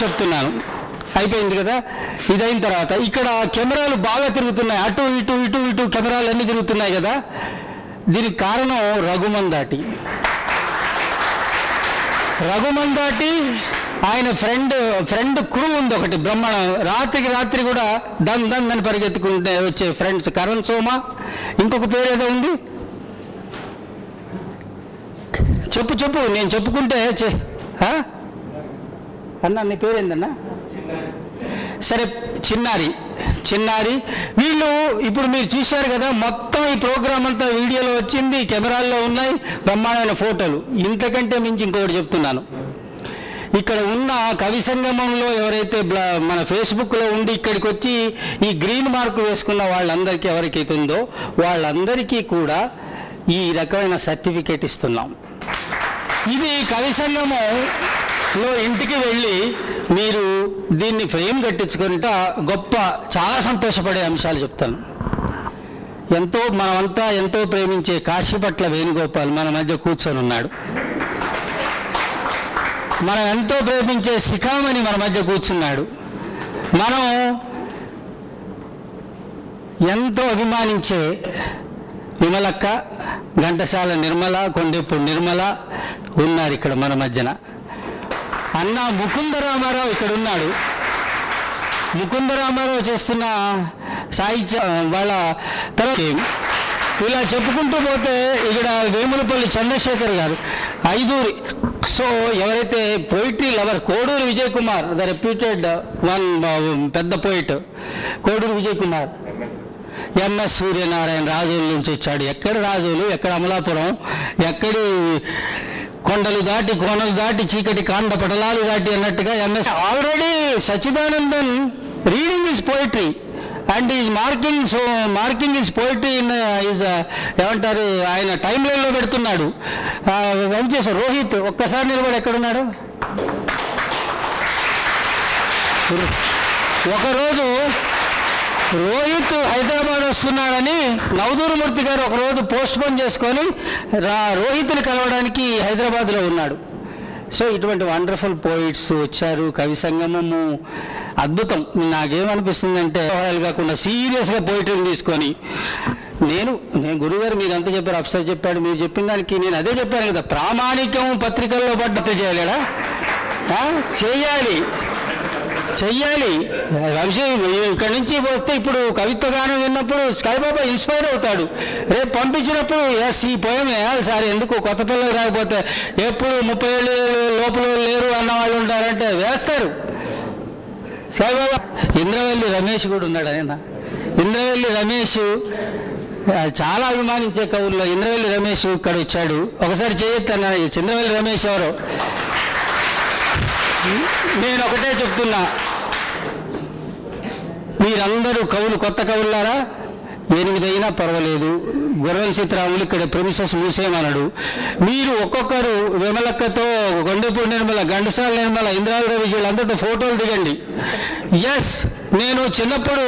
చెప్తున్నాను. అయిపోయింది కదా. ఇదైన తర్వాత ఇక్కడ కెమెరాలు బాగా తిరుగుతున్నాయి, అటు ఇటు ఇటు ఇటు కెమెరాలు అన్నీ తిరుగుతున్నాయి కదా. దీనికి కారణం రఘుమందాటి. ఆయన ఫ్రెండ్ క్రూ ఉంది ఒకటి బ్రహ్మాండం. రాత్రి కూడా దాన్ని పరిగెత్తుకుంటే వచ్చే ఫ్రెండ్స్ కరణ్ సోమ, ఇంకొక పేరు ఏదో ఉంది, చెప్పు నేను చెప్పుకుంటే అన్నా నీ పేరేందన్నా? సరే, చిన్నారి. వీళ్ళు ఇప్పుడు మీరు చూశారు కదా, మొత్తం ఈ ప్రోగ్రామ్ అంతా వీడియోలో వచ్చింది, కెమెరాల్లో ఉన్నాయి, బ్రహ్మాండమైన ఫోటోలు. ఇంతకంటే మించి ఇంకొకటి చెప్తున్నాను. ఇక్కడ ఉన్న కవి సంగమంలో ఎవరైతే మన ఫేస్బుక్లో ఉండి ఇక్కడికి వచ్చి ఈ గ్రీన్ మార్క్ వేసుకున్న వాళ్ళందరికీ ఎవరికైతే ఉందో వాళ్ళందరికీ కూడా ఈ రకమైన సర్టిఫికేట్ ఇస్తున్నాం. ఇది కవి సంగమంలో ఇంటికి వెళ్ళి మీరు దీన్ని ఫ్రేమ్ కట్టించుకుంటా చాలా సంతోషపడే అంశాలు చెప్తాను. మనమంతా ఎంతో ప్రేమించే కాశీపట్ల వేణుగోపాల్ మన మధ్య కూర్చొని ఉన్నాడు. మనం ఎంతో ప్రేమించే శిఖామణి మన మధ్య కూర్చున్నాడు. మనం ఎంతో అభిమానించే విమలక్క, ఘంటసాల నిర్మల, కొండెప్పుడు నిర్మల ఉన్నారు ఇక్కడ మన మధ్యన. అన్న ముకుందరామారావు ఇక్కడ ఉన్నాడు. ముకుందరామారావు చేస్తున్న సాహిత్య వాళ్ళ తర్వాత ఇలా చెప్పుకుంటూ పోతే ఇక్కడ వేములపల్లి చంద్రశేఖర్ గారు, ఐదూరి. సో ఎవరైతే poetry lover, Koduru Vijay Kumar, the reputed one పెద్ద పోయిట్ కోడూరు విజయ్ కుమార్, ఎంఎస్ సూర్యనారాయణ రాజోలు నుంచి వచ్చాడు. ఎక్కడ రాజోలు, ఎక్కడ అమలాపురం, ఎక్కడి కొండలు దాటి కోనలు దాటి చీకటి కాండ పటలాలు దాటి అన్నట్టుగా MS already Sachidanandan reading his poetry and is marking his poetry in is ఏమంటారు ఆయన టైం లైన్లో పెడుతున్నాడు. చేశారు రోహిత్, ఒక్కసారి నిలబడి ఎక్కడున్నాడు? ఒకరోజు రోహిత్ హైదరాబాద్ వస్తున్నాడని నవదూరమూర్తి గారు ఒకరోజు పోస్ట్ పోన్ చేసుకొని రోహిత్ని కలవడానికి హైదరాబాద్లో ఉన్నాడు. సో ఇటువంటి వండర్ఫుల్ పోయిట్స్ వచ్చారు. కవి సంగమము అద్భుతం. నాకేమనిపిస్తుందంటే కాకుండా సీరియస్గా పోయిటరీని తీసుకొని నేను గురుగారు మీరు అంతా చెప్పారు, అఫ్సర్ చెప్పాడు, మీరు చెప్పిన దానికి నేను అదే చెప్పాను కదా, ప్రామాణికం పత్రికల్లో పడ్డ చేయలేడా? చెయ్యాలి. ఇక్కడి నుంచి వస్తే ఇప్పుడు కవిత్వ గానం విన్నప్పుడు స్కైబాబా ఇన్స్పైర్ అవుతాడు. రేపు పంపించినప్పుడు ఈ పోయం వేయాలి సార్, ఎందుకు కొత్త పిల్లలు రాకపోతే ఎప్పుడు 30 ఏళ్ళు లోపల లేరు అన్న వాళ్ళు ఉంటారంటే వేస్తారు. స్కైబాబా ఇంద్రవెల్లి రమేష్ కూడా ఉన్నాడు. ఆయన ఇంద్రవెల్లి రమేష్ చాలా అభిమానించే కవుల్లో ఇంద్రవెల్లి రమేష్ ఇక్కడ వచ్చాడు. ఒకసారి చేయొద్దన్నా. ఇంద్రవెల్లి రమేష్ ఎవరు? నేను ఒకటే చెప్తున్నా, మీరందరూ కవులు, కొత్త కవులారా, 8 అయినా పర్వాలేదు. గుర్రం సీతారాములు ఇక్కడ ప్రెమిసెస్ మూసేయమన్నాడు. మీరు ఒక్కొక్కరు విమలక్కతో, కొండెపూడి నిర్మల, ఘంటసాల నిర్మల, ఇంద్రావతి వీళ్ళందరితో ఫోటోలు దిగండి. ఎస్, నేను చిన్నప్పుడు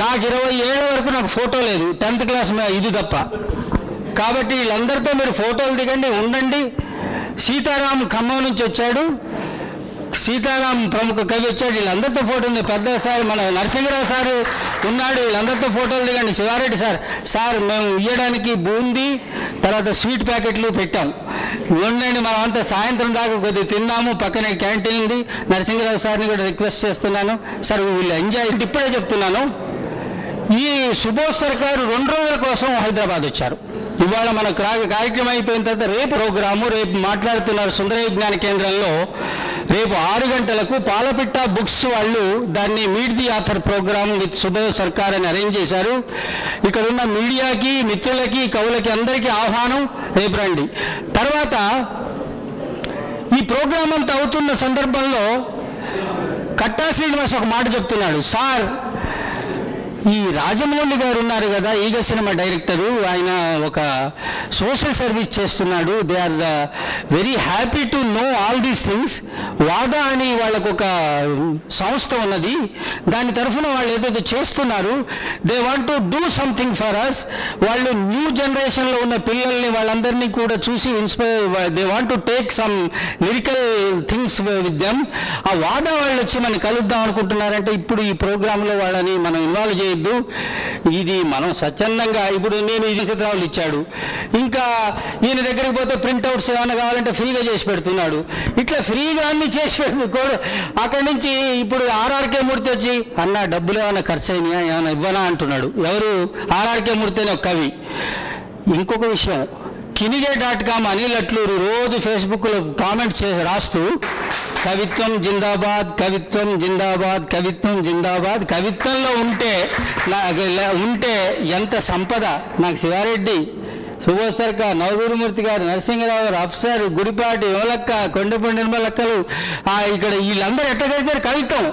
నాకు 20 ఏళ్ళ వరకు నాకు ఫోటో లేదు, 10th క్లాస్ ఇది తప్ప. కాబట్టి వీళ్ళందరితో మీరు ఫోటోలు దిగండి, ఉండండి. సీతారాం ఖమ్మం నుంచి వచ్చాడు, సీతారాం ప్రముఖ కవి వచ్చాడు, వీళ్ళందరితో ఫోటో ఉంది. పెద్ద సార్ మన నరసింహరావు సారు ఉన్నాడు, వీళ్ళందరితో ఫోటోలు దిగండి. శివారెడ్డి సార్ మేము ఇవ్వడానికి బూందీ తర్వాత స్వీట్ ప్యాకెట్లు పెట్టాం, ఉండండి. మనం అంతా సాయంత్రం దాకా కొద్దిగా తిన్నాము, పక్కనే క్యాంటీన్ ఉంది. నరసింహరావు సార్ని కూడా రిక్వెస్ట్ చేస్తున్నాను, సార్ వీళ్ళు ఎంజాయ్. ఇప్పుడే చెప్తున్నాను, ఈ సుబోధ్ సర్కారు 2 రోజుల కోసం హైదరాబాద్ వచ్చారు. ఇవాళ మన కార్యక్రమం అయిపోయిన తర్వాత రేపు ప్రోగ్రాము, రేపు మాట్లాడుతున్నారు సుందరయ్య విజ్ఞాన కేంద్రంలో. రేపు 6 గంటలకు పాలపిట్ట బుక్స్ వాళ్ళు దాన్ని meet the author program with Subodh Sarkar అని అరేంజ్ చేశారు. ఇక్కడ ఉన్న మీడియాకి, మిత్రులకి, కవులకి అందరికీ ఆహ్వానం, రేపు రండి. తర్వాత ఈ ప్రోగ్రామ్ అంతా అవుతున్న సందర్భంలో కట్టా శ్రీనివాస్ ఒక మాట చెప్తున్నాడు, సార్ ఈ రాజమౌళి గారు ఉన్నారు కదా, ఈగ సినిమా డైరెక్టరు, ఆయన ఒక సోషల్ సర్వీస్ చేస్తున్నాడు. They are very happy to know all these things. వాదా అని వాళ్ళకు ఒక సంస్థ ఉన్నది, దాని తరఫున వాళ్ళు ఏదైతే చేస్తున్నారు. They want to do something for us. వాళ్ళు న్యూ జనరేషన్లో ఉన్న పిల్లల్ని వాళ్ళందరినీ కూడా చూసి inspire, they want to take some lyrical things with them. ఆ వాదా వాళ్ళు వచ్చి మనం కలుద్దాం అనుకుంటున్నారంటే ఇప్పుడు ఈ ప్రోగ్రాంలో వాళ్ళని మనం ఇన్వాల్వ్ చేయొద్దు. ఇది మనం స్వచ్ఛందంగా, ఇప్పుడు నేను ఇది చిత్రాలు ఇచ్చాడు, ఇంకా ఈయన దగ్గరికి పోతే ప్రింట్అవుట్స్ ఏమైనా కావాలంటే ఫ్రీగా చేసి పెడుతున్నాడు. ఇట్లా ఫ్రీగా అన్ని చేసి పెడుతుంది కూడా. అక్కడి నుంచి ఇప్పుడు ఆర్ఆర్కే మూర్తి వచ్చి అన్న డబ్బులు ఏమైనా ఖర్చు అయినాయా, ఏమైనా ఇవ్వనా అంటున్నాడు. ఎవరు? ఆర్ఆర్కే మూర్తి అనే ఒక కవి. ఇంకొక విషయం, కినిగే.com అనిల్ అట్లూరు రోజు ఫేస్బుక్లో కామెంట్ చేసి రాస్తూ కవిత్వం జిందాబాద్, కవిత్వం జిందాబాద్, కవిత్వం జిందాబాద్. కవిత్వంలో ఉంటే ఎంత సంపద. నాకు శివారెడ్డి, సుభాష్ సర్కార్, నవదూరుమూర్తి గారు, నరసింహరావు గారు, అఫ్సర్, గుడిపాటి, యువలక్క, కొండపూడి నిర్మలక్కలు, ఇక్కడ వీళ్ళందరూ ఎట్లా చదివారు కవిత్వం.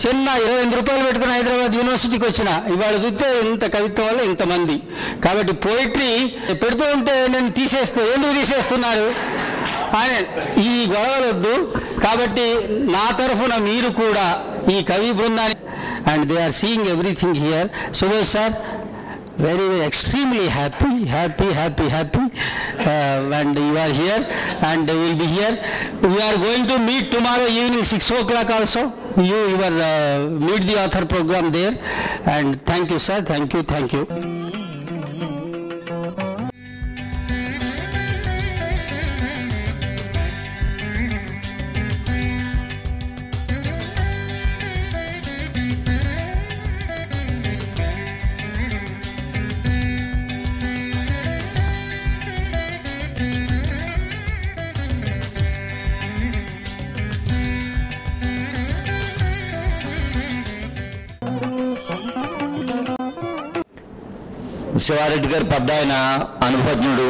చిన్న 25 రూపాయలు పెట్టుకుని హైదరాబాద్ యూనివర్సిటీకి వచ్చిన ఇవాళ చూస్తే ఇంత కవిత్వం వల్ల ఇంతమంది. కాబట్టి పోయిటరీ పెడుతూ ఉంటే నేను ఎందుకు తీసేస్తున్నారు ఆయన, ఈ గొడవలు వద్దు. కాబట్టి నా తరఫున మీరు కూడా ఈ కవి బృందాన్ని, and they are seeing everything here. Subhash sir, very extremely happy and you are here and will be here. We are going to meet tomorrow evening 6 o'clock also. You will meet the author program there, and thank you sir, thank you. Sivareddy గారు పెద్ద ఆయన, అనుభవజ్ఞుడు.